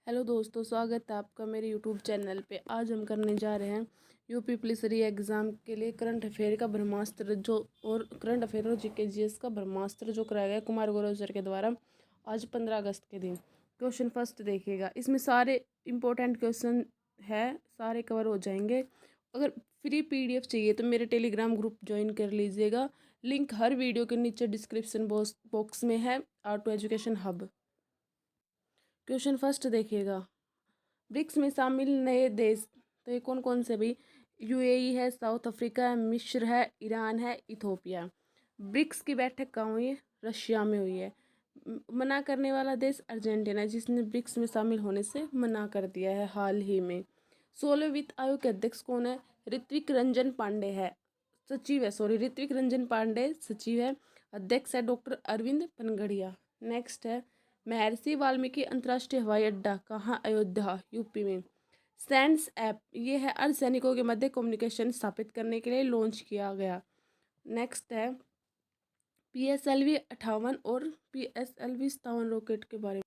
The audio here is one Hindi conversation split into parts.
हेलो दोस्तों, स्वागत है आपका मेरे यूट्यूब चैनल पे। आज हम करने जा रहे हैं यूपी पुलिस री एग्ज़ाम के लिए करंट अफेयर का ब्रह्मास्त्र करंट अफेयर और जीके जीएस का ब्रह्मास्त्र जो कराया गया कुमार गौरव सर के द्वारा आज 15 अगस्त के दिन। क्वेश्चन फर्स्ट देखिएगा, इसमें सारे इंपॉर्टेंट क्वेश्चन है, सारे कवर हो जाएंगे। अगर फ्री पीडीएफ चाहिए तो मेरे टेलीग्राम ग्रुप ज्वाइन कर लीजिएगा, लिंक हर वीडियो के नीचे डिस्क्रिप्शन बॉक्स में है। R2 education hub. Question first देखिएगा, ब्रिक्स में शामिल नए देश तो ये कौन कौन से भी? यूएई है, साउथ अफ्रीका है, मिस्र है, ईरान है, इथोपिया। ब्रिक्स की बैठक कहाँ हुई है? रशिया में हुई है। मना करने वाला देश अर्जेंटीना है, जिसने ब्रिक्स में शामिल होने से मना कर दिया है हाल ही में। 16वें वित्त आयोग के अध्यक्ष कौन है? ऋत्विक रंजन पांडे है, सचिव है, सॉरी ऋत्विक रंजन पांडे सचिव है। अध्यक्ष है डॉक्टर अरविंद पनगड़िया। नेक्स्ट है, महर्षि वाल्मीकि अंतर्राष्ट्रीय हवाई अड्डा कहाँ? अयोध्या, यूपी में। सैंड्स ऐप ये है अर्धसैनिकों के मध्य कम्युनिकेशन स्थापित करने के लिए लॉन्च किया गया। नेक्स्ट है PSLV 58 और PSLV 57 रॉकेट के बारे में।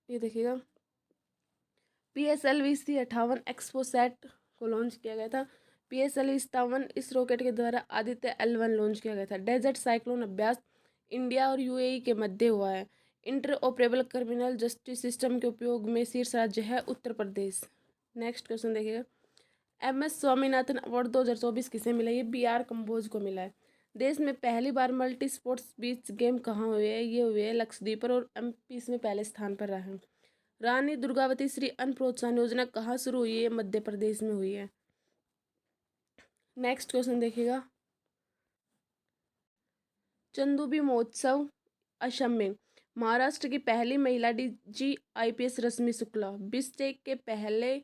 ये देखिएगा, PSLV 58 एक्सपोसैट को लॉन्च किया गया था। PSLV 57 इस रॉकेट के द्वारा आदित्य L1 लॉन्च किया गया था। डेजर्ट साइक्लोन अभ्यास इंडिया और यूएई के मध्य हुआ है। Inter operable criminal justice system के उपयोग में शीर्ष राज्य है उत्तर प्रदेश। नेक्स्ट क्वेश्चन देखिएगा, MS स्वामीनाथन अवार्ड 2024 किसे मिला? ये BR कंबोज को मिला है। देश में पहली बार मल्टी स्पोर्ट्स बीच गेम कहाँ हुए हैं? ये हुए हैं लक्षद्वीप पर, और MP इसमें पहले स्थान पर रहा है। रानी दुर्गावती श्री अन्न प्रोत्साहन योजना कहाँ शुरू हुई है? मध्य प्रदेश में हुई है। नेक्स्ट क्वेश्चन देखिएगा, चंदूबी महोत्सव असम में। महाराष्ट्र की पहली महिला DG IPS रश्मि शुक्ला। बिस्टेक के पहले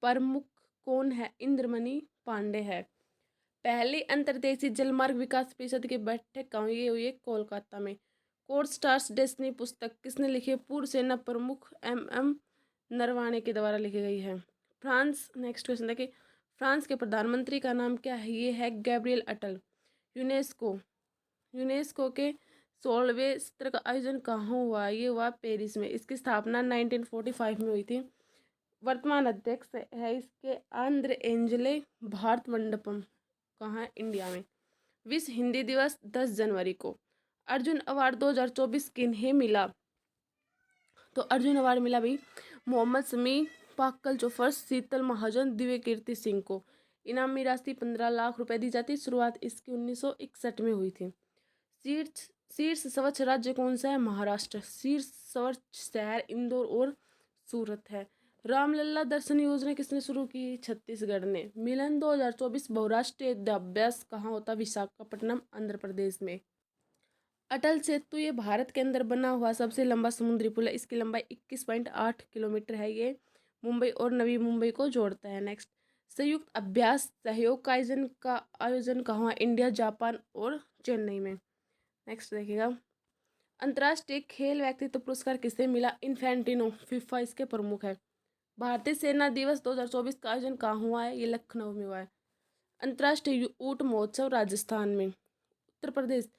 प्रमुख कौन है? इंद्रमणि पांडे है। पहली अंतर्देशीय जलमार्ग विकास परिषद की बैठक कहाँ हुई है? कोलकाता में। कोड स्टार्स डेस्टिनी पुस्तक किसने लिखी है? पूर्व सेना प्रमुख MM नरवाणे के द्वारा लिखी गई है। फ्रांस, नेक्स्ट क्वेश्चन देखिए, फ्रांस के प्रधानमंत्री का नाम क्या है? ये है गैब्रियल अटल। यूनेस्को के 16वें सत्र का आयोजन कहाँ हुआ? ये हुआ पेरिस में। इसकी स्थापना 1945 में हुई थी। वर्तमान अध्यक्ष है इसके आंध्र एंजले भारत मंडपम, कहाँ है? इंडिया में। विश्व हिंदी दिवस 10 जनवरी को। अर्जुन अवार्ड 2024 किन्हें मिला? तो अर्जुन अवार्ड मिला भाई मोहम्मद शमी, पाक्कल जोफर, शीतल महाजन, दिव्य कीर्ति सिंह को। इनामी राशि 15 लाख रुपए दी जाती। शुरुआत इसकी 1961 में हुई थी। शीर्ष शीर्ष स्वच्छ राज्य कौन सा है? महाराष्ट्र। शीर्ष स्वच्छ शहर इंदौर और सूरत है। रामलला दर्शन योजना किसने शुरू की? छत्तीसगढ़ ने। मिलन 2024 बहुराष्ट्रीय युद्धाभ्यास कहाँ होता? विशाखापट्टनम, आंध्र प्रदेश में। अटल सेतु ये भारत के अंदर बना हुआ सबसे लंबा समुद्री पुल है। इसकी लंबाई 21.8 किलोमीटर है। ये मुंबई और नवी मुंबई को जोड़ता है। नेक्स्ट, संयुक्त अभ्यास सहयोग काइजन का आयोजन कहाँ हुआ? इंडिया, जापान और चेन्नई में। नेक्स्ट देखिएगा, अंतर्राष्ट्रीय खेल व्यक्तित्व पुरस्कार किसे मिला? इन्फेंटिनो, FIFA इसके प्रमुख है। भारतीय सेना दिवस 2024 का आयोजन कहाँ हुआ है? ये लखनऊ में हुआ है। अंतर्राष्ट्रीय ऊंट महोत्सव राजस्थान में। उत्तर प्रदेश,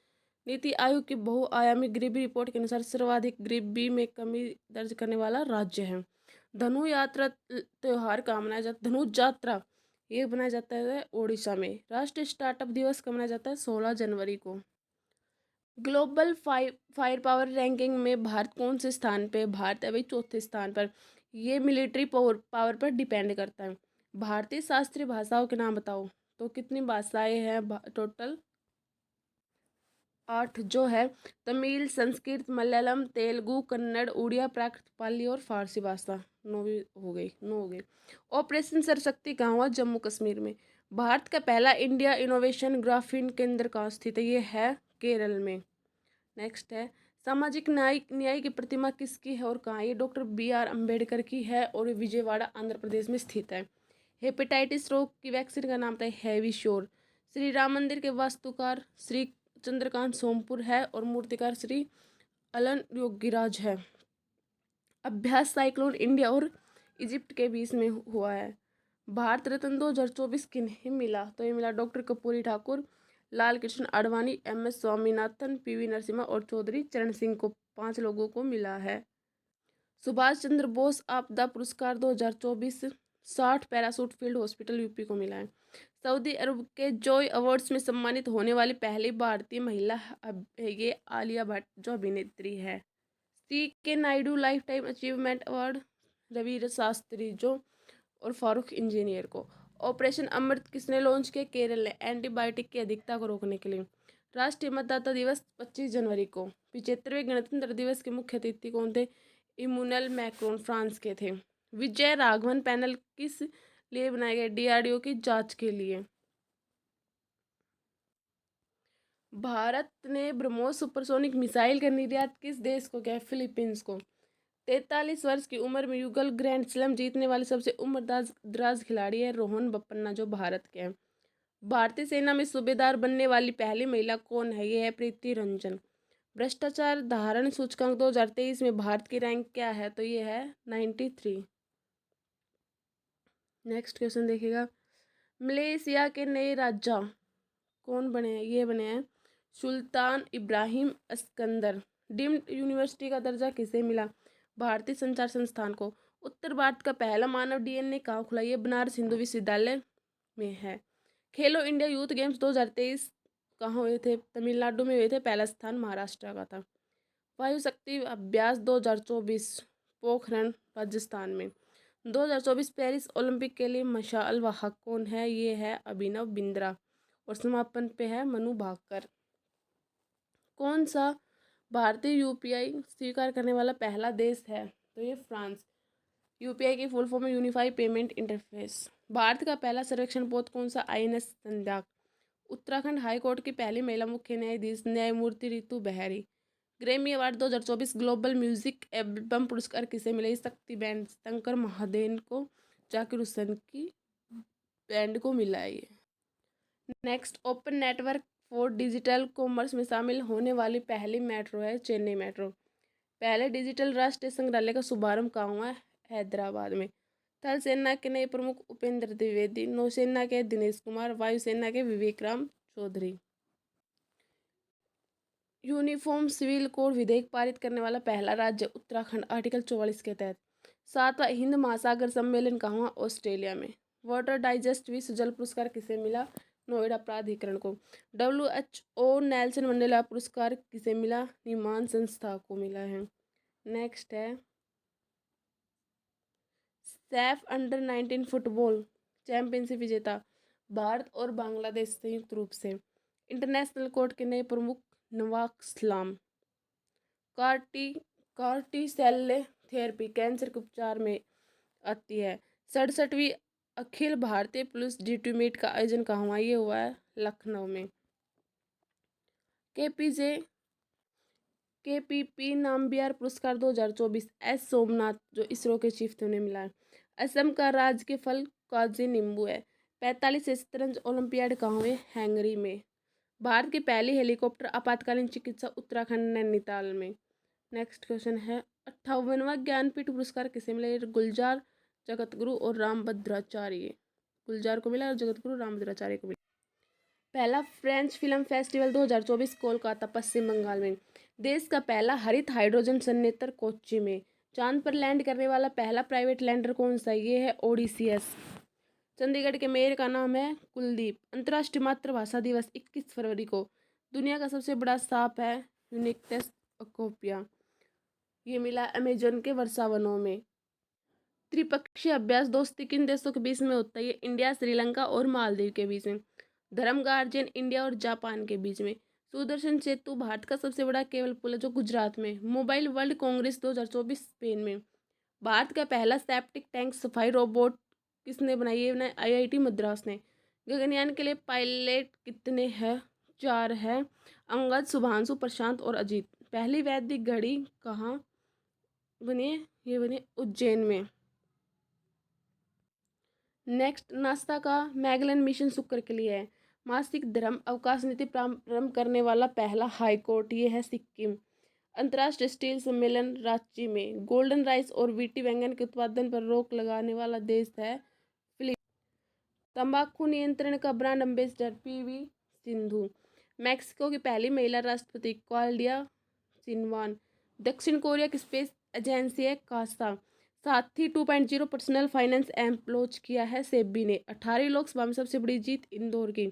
नीति आयोग की बहुआयामी गरीबी रिपोर्ट के अनुसार सर्वाधिक गरीबी में कमी दर्ज करने वाला राज्य है। धनु यात्रा त्योहार कहाँ मनाया जाता है? धनु यात्रा ये मनाया जाता है ओडिशा में। राष्ट्रीय स्टार्टअप दिवस कब मनाया जाता है? 16 जनवरी को। ग्लोबल फायर पावर रैंकिंग में भारत कौन से स्थान पे? भारत है भाई चौथे स्थान पर। ये मिलिट्री पावर पर डिपेंड करता है। भारतीय शास्त्रीय भाषाओं के नाम बताओ। तो कितनी भाषाएं हैं टोटल? 8 जो है तमिल, संस्कृत, मलयालम, तेलुगु, कन्नड़, उड़िया, प्राकृत, पाली और फारसी भाषा। 9 हो गई। ऑपरेशन सरशक्ति कहाँ हुआ? जम्मू कश्मीर में। भारत का पहला इंडिया इनोवेशन ग्राफीन केंद्र कहाँ स्थित है? ये है केरल में। नेक्स्ट है, सामाजिक न्याय की प्रतिमा किसकी है और कहाँ? ये डॉक्टर BR अम्बेडकर की है और विजयवाड़ा आंध्र प्रदेश में स्थित है। हेपेटाइटिस रोग की वैक्सीन का नाम था हैविश्योर। श्री राम मंदिर के वास्तुकार श्री चंद्रकांत सोमपुर है और मूर्तिकार श्री अलन योगीराज है। अभ्यास साइक्लोन इंडिया और इजिप्ट के बीच में हुआ है। भारत रत्न 2024 किन्हें मिला? तो ये मिला doctor Karpoori Thakur, Lal Krishna Advani, MS Swaminathan, PV Narasimha और चौधरी चरण सिंह को 5 लोगों को मिला है। सुभाष चंद्र बोस आपदा पुरस्कार 2024 60 पैरासूट फील्ड हॉस्पिटल यूपी को मिला है। सऊदी अरब के जॉय अवार्ड्स में सम्मानित होने वाली पहली भारतीय महिला है ये आलिया भट्ट, जो अभिनेत्री है। CK Naidu life time achievement award Ravi Shastri जो और फारूक इंजीनियर को। ऑपरेशन अमृत किसने लॉन्च किया? केरल ने, एंटीबायोटिक की अधिकता को रोकने के लिए। राष्ट्रीय मतदाता दिवस 25 जनवरी को। 75वें गणतंत्र दिवस के मुख्य अतिथि कौन थे? इमैनुअल मैक्रोन फ्रांस के थे। विजय राघवन पैनल किस लिए बनाए गए? DRDO की जांच के लिए। भारत ने ब्रह्मोस सुपरसोनिक मिसाइल का निर्यात किस देश को किया? फिलीपींस को। 43 वर्ष की उम्र में युगल ग्रैंड स्लैम जीतने वाले सबसे उम्रदराज खिलाड़ी है रोहन बोपन्ना, जो भारत के हैं। भारतीय सेना में सूबेदार बनने वाली पहली महिला कौन है? ये है प्रीति रंजन। भ्रष्टाचार धारण सूचकांक 2023 में भारत की रैंक क्या है? तो ये है 93। नेक्स्ट क्वेश्चन देखिएगा। मलेशिया के नए राजा कौन बने हैं? ये बने हैं सुल्तान इब्राहिम अस्कंदर। डीम्ड यूनिवर्सिटी का दर्जा किसे मिला? भारतीय संचार संस्थान को। उत्तर भारत का पहला मानव DNA कहाँ खुला? ये बनारस हिंदू विश्वविद्यालय में है। खेलो इंडिया यूथ गेम्स 2023 कहाँ हुए थे? तमिलनाडु में हुए थे। पहला स्थान महाराष्ट्र का था। वायु शक्ति अभ्यास 2024 पोखरण राजस्थान में। 2024 पेरिस ओलंपिक के लिए मशाल वाहक कौन है? ये है अभिनव बिंद्रा। और समापन पे है मनु भाकर। कौन सा भारतीय UPI स्वीकार करने वाला पहला देश है? तो ये फ्रांस। UPI की फुल फॉर्म है यूनिफाइड पेमेंट इंटरफेस। भारत का पहला सर्वेक्षण पोत कौन सा? INS Sandhayak. Uttarakhand high court की पहली महिला मुख्य न्यायाधीश न्यायमूर्ति Ritu Bahri. Grammy award 2024 global music album पुरस्कार किसे मिले? शक्ति बैंड शंकर महादेवन को, जाकिर हुसैन की बैंड को मिला है ये। Next, open network for digital commerce में शामिल होने वाली पहली मेट्रो है चेन्नई मेट्रो। पहले डिजिटल राष्ट्रीय संग्रहालय का शुभारंभ कहाँ हुआ है? हैदराबाद में। थल सेना के नए प्रमुख उपेंद्र द्विवेदी, नौसेना के दिनेश कुमार, वायुसेना के Vivek Ram Chaudhari. Uniform civil code विधेयक पारित करने वाला पहला राज्य उत्तराखंड, आर्टिकल 44 के तहत। 7वां हिंद महासागर सम्मेलन कहाँ हुआ? ऑस्ट्रेलिया में। वाटर डाइजेस्ट विश्व जल पुरस्कार किसे मिला? नोएडा प्राधिकरण को। WHO नेल्सन मंडेला पुरस्कार किसे मिला? निमान संस्था को मिला है। नेक्स्ट है सैफ अंडर 19 फुटबॉल चैंपियनशिप विजेता भारत और बांग्लादेश संयुक्त रूप से। इंटरनेशनल कोर्ट के नए प्रमुख नवाक इस्लाम। कार्टी सेल थेरेपी कैंसर के उपचार में आती है। 67वीं Akhil Bharatiya police duty meet का आयोजन कहाँ हुआ? ये हुआ है लखनऊ में। KPP नामबियार पुरस्कार 2024 S सोमनाथ, जो इसरो के चीफ थे, उन्हें मिला है। असम का राज्य के फल काजी नींबू है। 45 शतरंज ओलंपियाड कहाँ हुए? हंगरी में। भारत की पहली हेलीकॉप्टर आपातकालीन चिकित्सा उत्तराखंड नैनीताल में। नेक्स्ट क्वेश्चन है 58वां ज्ञानपीठ पुरस्कार किसे मिला? गुलजार, जगतगुरु और रामभद्राचार्य। गुलजार को मिला और जगतगुरु रामभद्राचार्य को मिला। पहला फ्रेंच फिल्म फेस्टिवल 2024 कोलकाता, पश्चिम बंगाल में। देश का पहला हरित हाइड्रोजन संयंत्र कोच्चि में। चांद पर लैंड करने वाला पहला प्राइवेट लैंडर कौन सा? ये है ओडिसीएस। चंडीगढ़ के मेयर का नाम है कुलदीप। अंतर्राष्ट्रीय मातृभाषा दिवस 21 फरवरी को। दुनिया का सबसे बड़ा सांप है यूनिक्टेस अकोपिया। ये मिला अमेजन के वर्षा वनों में। त्रिपक्षीय अभ्यास दोस्ती किन देशों के बीच में होता है? ये इंडिया, श्रीलंका और मालदीव के बीच में। धर्म गार्जियन इंडिया और जापान के बीच में। सुदर्शन सेतु भारत का सबसे बड़ा केबल पुल है, जो गुजरात में। मोबाइल वर्ल्ड कांग्रेस 2024 स्पेन में। भारत का पहला सेप्टिक टैंक सफाई रोबोट किसने बनाई? ये बनाई IIT मद्रास ने। गगनयान के लिए पायलट कितने हैं? 4 है। अंगद, शुभांशु, प्रशांत और अजीत। पहली वैदिक घड़ी कहाँ बनी है? ये बनी उज्जैन में। नेक्स्ट, नासा का मैगलन मिशन शुक्र के लिए है। मासिक धर्म अवकाश नीति प्रारंभ करने वाला पहला हाई कोर्ट, ये है सिक्किम। अंतर्राष्ट्रीय स्टील सम्मेलन रांची में। गोल्डन राइस और वीटी बैंगन के उत्पादन पर रोक लगाने वाला देश है फिलीपींस। तंबाकू नियंत्रण का brand ambassador PV Sindhu. Mexico की पहली महिला राष्ट्रपति क्लाउडिया शिनवान। दक्षिण कोरिया की स्पेस एजेंसी है कासा। साथ ही 2.0 पर्सनल फाइनेंस ऐप लॉन्च किया है सेबी ने। 18वीं लोकसभा में सबसे बड़ी जीत इंदौर की।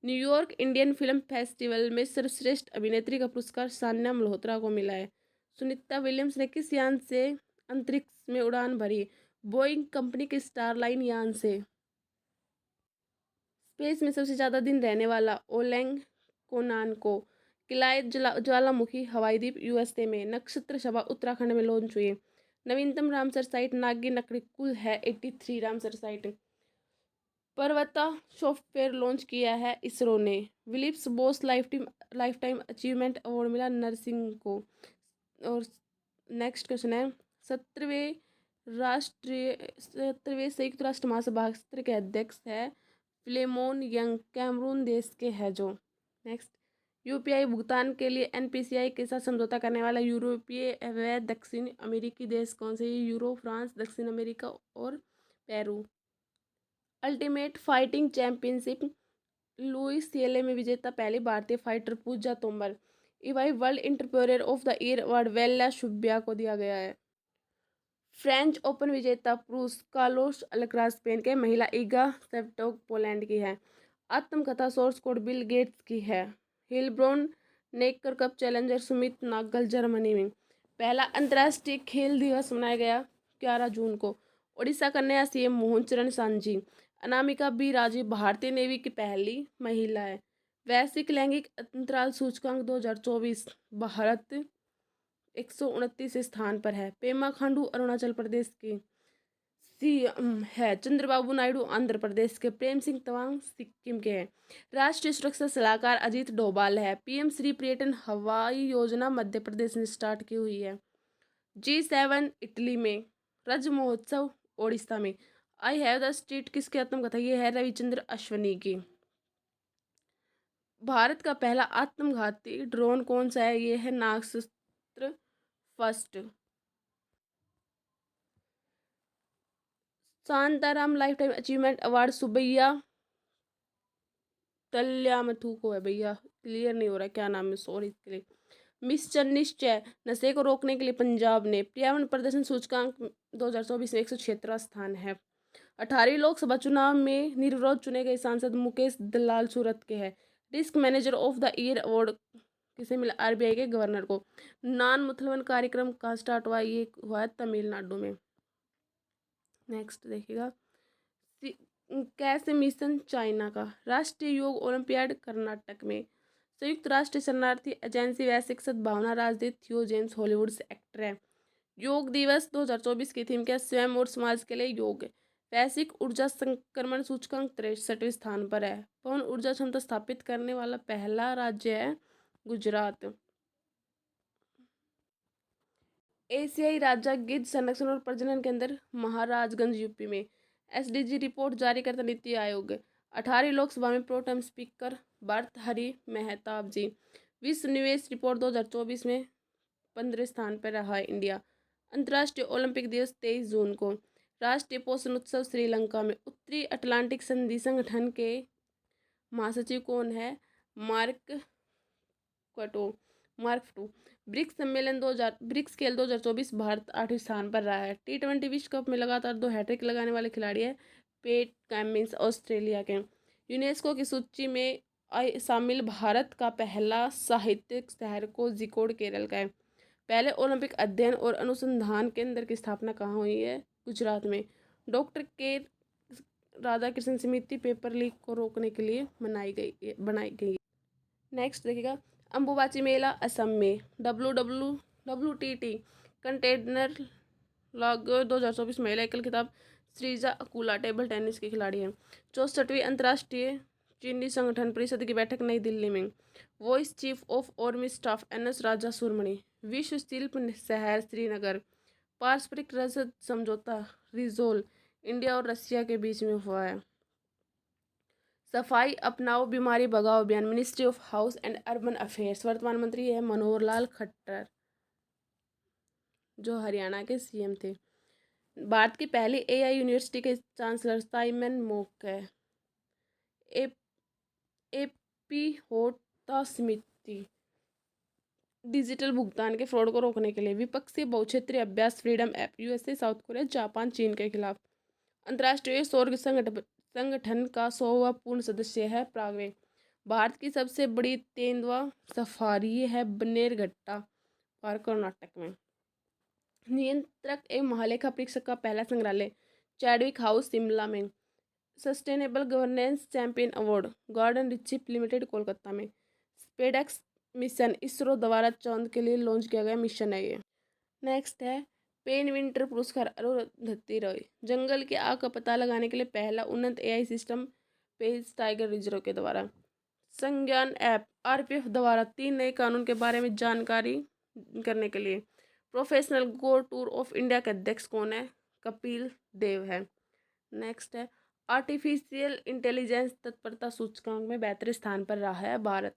न्यूयॉर्क इंडियन फिल्म फेस्टिवल में सर्वश्रेष्ठ अभिनेत्री का पुरस्कार सान्या मल्होत्रा को मिला है। सुनीता विलियम्स ने किस यान से अंतरिक्ष में उड़ान भरी? बोइंग कंपनी के स्टारलाइन यान से। स्पेस में सबसे ज़्यादा दिन रहने वाला ओलेंग कोनानको। किलाए ज्वालामुखी हवाई द्वीप यूएसए में। नक्षत्र सभा उत्तराखंड में लॉन्च हुई। नवीनतम रामसर साइट नागी नकड़ी कुल है 83 रामसर साइट। पर्वता सॉफ्टवेयर लॉन्च किया है इसरो ने। विलिप्स बॉस लाइफ टाइम अचीवमेंट अवार्ड मिला नरसिंह को। और नेक्स्ट क्वेश्चन है, 17वें संयुक्त राष्ट्र महासभा के अध्यक्ष है फिलेमोन यंग, कैमरून देश के है जो। नेक्स्ट, यूपीआई भुगतान के लिए एनपीसीआई के साथ समझौता करने वाला यूरोपीय व दक्षिण अमेरिकी देश कौन से? यूरो, फ्रांस, दक्षिण अमेरिका और पेरू। अल्टीमेट फाइटिंग चैंपियनशिप लुइस सीएलए में विजेता पहली भारतीय fighter Puja Tomar. EY world entrepreneur of the year award वेल्या शुभ्या को दिया गया है। फ्रेंच ओपन विजेता पुरुष कार्लोस अल्कराज स्पेन के। महिला ईगा स्वियातेक पोलैंड की है। आत्मकथा सोर्स कोड बिल गेट्स की है। Heilbronn Neckar cup challenger Sumit Nagal Germany में। पहला अंतर्राष्ट्रीय खेल दिवस मनाया गया 11 जून को। ओडिशा का नया सीएम मोहन चरण सांझी। अनामिका बी राजीव भारतीय नेवी की पहली महिला है। वैश्विक लैंगिक अंतराल सूचकांक 2024 भारत 129 स्थान पर है। पेमा खांडू अरुणाचल प्रदेश की सीएम है। चंद्रबाबू नायडू आंध्र प्रदेश के। प्रेम सिंह तमांग सिक्किम के हैं। राष्ट्रीय सुरक्षा सलाहकार अजीत डोभाल है। पीएम श्री पर्यटन हवाई योजना मध्य प्रदेश में स्टार्ट की हुई है। G7 इटली में। रज महोत्सव ओडिशा में। आई हैव द स्ट्रीट किसकी आत्मकथा? ये है रविचंद्र अश्वनी की। भारत का पहला आत्मघाती ड्रोन कौन सा है? ये है Nagastra first. Shantaram life time achievement award Subbaiah तल्यामथु को है। भैया क्लियर नहीं हो रहा क्या नाम है, सॉरी इसके लिए। मिस्टर निश्चय नशे को रोकने के लिए पंजाब ने। पर्यावरण प्रदर्शन सूचकांक 2024 में 176 स्थान है। 18वीं लोकसभा चुनाव में निर्विरोध चुने गए सांसद मुकेश दलाल सूरत के हैं। Risk manager of the year award किसे मिला? आरबीआई के गवर्नर को। नान मुथलवन कार्यक्रम कहाँ स्टार्ट हुआ? ये हुआ है तमिलनाडु में। नेक्स्ट देखिएगा, कैसे मिशन चाइना का। राष्ट्रीय योग ओलंपियाड कर्नाटक में। संयुक्त राष्ट्र शरणार्थी एजेंसी वैश्विक सद्भावना राजदूत थियो जेम्स हॉलीवुड से एक्टर है। योग दिवस 2024 की थीम क्या? स्वयं और समाज के लिए योग। वैश्विक ऊर्जा संक्रमण सूचकांक 63वें स्थान पर है। पवन ऊर्जा क्षमता स्थापित करने वाला पहला राज्य है गुजरात। एशियाई राजा गिद्ध संरक्षण और प्रजनन केंद्र महाराजगंज यूपी में। एसडीजी रिपोर्ट जारी करता नीति आयोग। 18वीं लोकसभा में प्रोटेम स्पीकर भर्तृहरि महताब जी। विश्व निवेश रिपोर्ट 2024 में 15वें स्थान पर रहा है इंडिया। अंतर्राष्ट्रीय ओलंपिक दिवस 23 जून को। राष्ट्रीय पोषण उत्सव श्रीलंका में। उत्तरी अटलांटिक संधि संगठन के महासचिव कौन है? Mark to. ब्रिक्स सम्मेलन 2024 भारत 8वें स्थान पर रहा है। T20 विश्व कप में लगातार 2 हैट्रिक लगाने वाले खिलाड़ी है पेट कमिंस ऑस्ट्रेलिया के। यूनेस्को की सूची में शामिल भारत का पहला साहित्यिक शहर कोझिकोड केरल का है। पहले ओलंपिक अध्ययन और अनुसंधान केंद्र की स्थापना कहाँ हुई है? गुजरात में। डॉक्टर के राधाकृष्णन समिति पेपर लीक को रोकने के लिए बनाई गई। नेक्स्ट देखिएगा, अंबुबाची मेला असम में। WTT कंटेनर लॉग 2024 महिला एकल खिताब श्रीजा अकुला टेबल टेनिस की खिलाड़ी है। 64वीं अंतर्राष्ट्रीय चीनी संगठन परिषद की बैठक नई दिल्ली में। Voice chief of army staff NS राजा सुरमणि। विश्व शिल्प शहर श्रीनगर। पारस्परिक रसद समझौता रिजोल इंडिया और रशिया के बीच में हुआ है। सफाई अपनाओ बीमारी भगाओ अभियान ministry of house and urban affairs. वर्तमान मंत्री है मनोहर लाल खट्टर जो हरियाणा के सीएम थे। भारत की पहली AI यूनिवर्सिटी के चांसलर साइमन मोक है। यूपी होता समिति डिजिटल भुगतान के फ्रॉड को रोकने के लिए विपक्षी बहुक्षेत्रीय अभ्यास freedom app USA, south Korea, Japan, चीन के खिलाफ। अंतर्राष्ट्रीय सौर संगठन का 100वां पूर्ण सदस्य है प्रागवे। भारत की सबसे बड़ी तेंदुआ सफारी है बनेरघट्टा पार्क, कर्नाटक में। नियंत्रक एवं महालेखा परीक्षक का पहला संग्रहालय चैडविक हाउस, शिमला में। Sustainable governance champion award Garden रिचिप लिमिटेड, कोलकाता में। स्पेडएक्स मिशन इसरो द्वारा चांद के लिए लॉन्च किया गया मिशन है ये। नेक्स्ट है पेन विंटर पुरस्कार अरुंधति रॉय। जंगल की आग का पता लगाने के लिए पहला उन्नत AI system page tiger reserve के द्वारा। संज्ञान ऐप आरपीएफ द्वारा 3 नए कानून के बारे में जानकारी करने के लिए। Professional go tour of India के अध्यक्ष कौन है? कपिल देव है। नेक्स्ट है आर्टिफिशियल इंटेलिजेंस तत्परता सूचकांक में 72 स्थान पर रहा है भारत।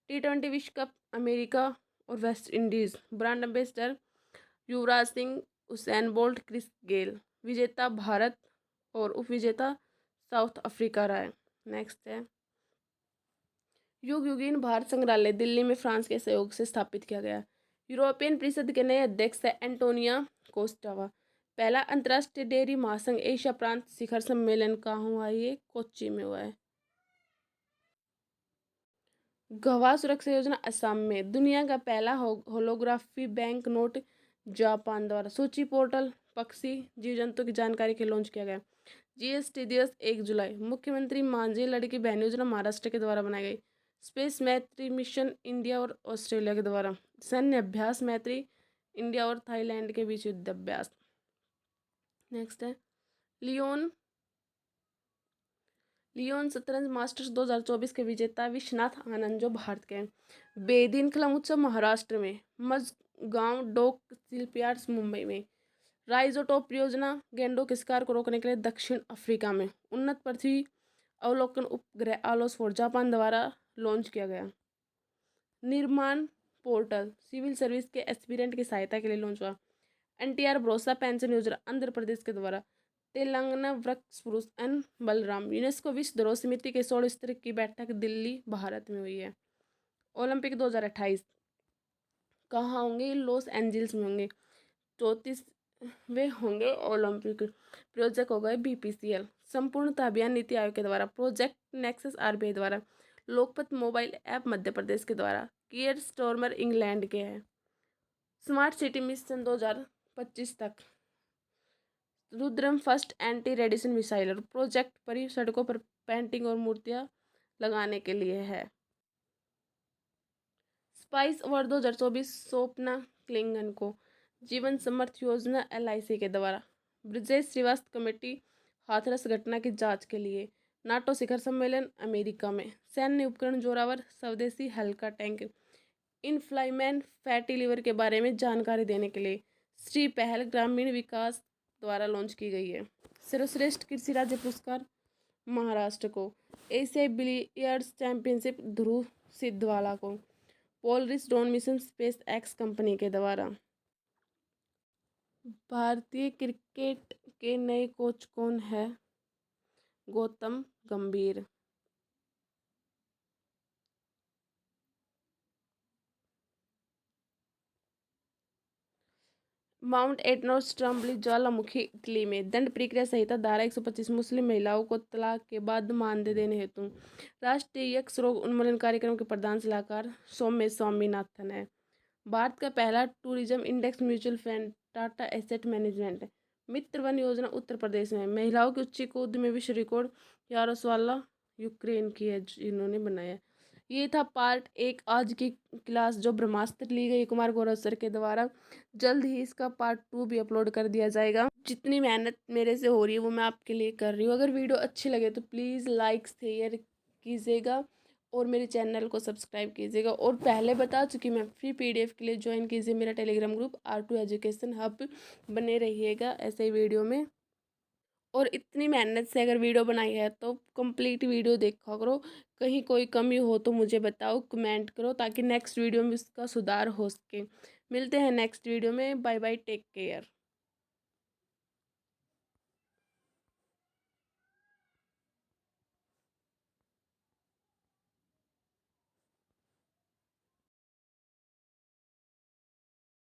T20 विश्व कप अमेरिका और West Indies. Brand ambassador Yuvraj Singh, Usain Bolt, Chris Gayle. विजेता भारत और उपविजेता साउथ अफ्रीका रहा है। नेक्स्ट है युग युगीन भारत संग्रहालय दिल्ली में फ्रांस के सहयोग से स्थापित किया गया। यूरोपियन परिषद के नए अध्यक्ष है एंटोनिया कोस्टावा। पहला अंतर्राष्ट्रीय डेयरी महासंघ एशिया प्रांत शिखर सम्मेलन कहाँ हुआ? ये कोच्चि में हुआ है। गवाह सुरक्षा योजना असम में। दुनिया का पहला होलोग्राफी बैंक नोट जापान द्वारा। सूची पोर्टल पक्षी जीव जंतु की जानकारी के लॉन्च किया गया। जीएसटी दिवस 1 जुलाई। मुख्यमंत्री मांझी लड़की बहन योजना महाराष्ट्र के द्वारा बनाई गई। स्पेस मैत्री मिशन इंडिया और ऑस्ट्रेलिया के द्वारा। सैन्य अभ्यास मैत्री इंडिया और थाईलैंड के बीच युद्ध अभ्यास। नेक्स्ट है लियोन शतरंज मास्टर्स 2024 के विजेता विश्वनाथ आनंद जो भारत के हैं। बेदिनखलम उत्सव महाराष्ट्र में। मजगांव डॉक शिल्पयार्ड्स मुंबई में। राइजोटोप परियोजना गेंडों के शिकार को रोकने के लिए दक्षिण अफ्रीका में। उन्नत पृथ्वी अवलोकन उपग्रह आलोस 4 जापान द्वारा लॉन्च किया गया। निर्माण पोर्टल सिविल सर्विस के एस्पिरेंट की सहायता के लिए लॉन्च हुआ। एनटीआर भरोसा पेंशन योजना आंध्र प्रदेश के द्वारा। तेलंगाना वृक्ष पुरुष एन बलराम। यूनेस्को विश्व धरोहर समिति के 16 स्तर की बैठक दिल्ली भारत में हुई है। ओलंपिक 2028 कहाँ होंगे? लॉस एंजल्स में होंगे। 34वें होंगे ओलंपिक। प्रोजेक्ट हो गए बीपीसीएल। संपूर्णता अभियान नीति आयोग के द्वारा। प्रोजेक्ट नेक्सस आरबीआई द्वारा। लोकपत मोबाइल ऐप मध्य प्रदेश के द्वारा। कियर स्टॉर्मर इंग्लैंड के हैं। स्मार्ट सिटी मिशन 2025 तक। Rudram first anti radiation missile और प्रोजेक्ट परी सड़कों पर पेंटिंग और मूर्तियां लगाने के लिए है। स्पाइस अवार्ड 2024 स्वप्ना क्लिंगन को। जीवन समर्थ योजना एलआईसी के द्वारा। ब्रजेश श्रीवास्तव कमेटी हाथरस घटना की जांच के लिए। नाटो शिखर सम्मेलन अमेरिका में। सैन्य उपकरण जोरावर स्वदेशी हल्का टैंक। इनफ्लामेशन फैटी लिवर के बारे में जानकारी देने के लिए श्री पहल ग्रामीण विकास द्वारा लॉन्च की गई है। सर्वश्रेष्ठ कृषि राज्य पुरस्कार महाराष्ट्र को। एशियाई बिलियर्ड्स चैंपियनशिप ध्रुव सिद्धवाला को। Polaris drone mission space x company के द्वारा। भारतीय क्रिकेट के नए कोच कौन है? गौतम गंभीर। माउंट एटना स्ट्रम्बली ज्वालामुखी इटली में। दंड प्रक्रिया संहिता धारा 125 मुस्लिम महिलाओं को तलाक के बाद मानदेय देने हेतु। राष्ट्रीय यक्ष रोग उन्मूलन कार्यक्रम के प्रधान सलाहकार सौम्य स्वामीनाथन है। भारत का पहला tourism index mutual fund Tata asset management. मित्र वन योजना उत्तर प्रदेश में। महिलाओं की उच्च कूद में विश्व रिकॉर्ड यारोस्लावा यूक्रेन की है इन्होंने बनाया। ये था पार्ट 1 आज की क्लास जो ब्रह्मास्त्र ली गई कुमार गौरव सर के द्वारा। जल्द ही इसका पार्ट 2 भी अपलोड कर दिया जाएगा। जितनी मेहनत मेरे से हो रही है वो मैं आपके लिए कर रही हूँ। अगर वीडियो अच्छी लगे तो प्लीज़ लाइक शेयर कीजिएगा और मेरे चैनल को सब्सक्राइब कीजिएगा। और पहले बता चुकी मैं फ्री पीडीएफ के लिए ज्वाइन कीजिए मेरा Telegram group R2 education hub. बने रहिएगा ऐसे ही वीडियो में। और इतनी मेहनत से अगर वीडियो बनाई है तो कंप्लीट वीडियो देखा करो। कहीं कोई कमी हो तो मुझे बताओ, कमेंट करो ताकि नेक्स्ट वीडियो में इसका सुधार हो सके। मिलते हैं नेक्स्ट वीडियो में। Bye bye, take care.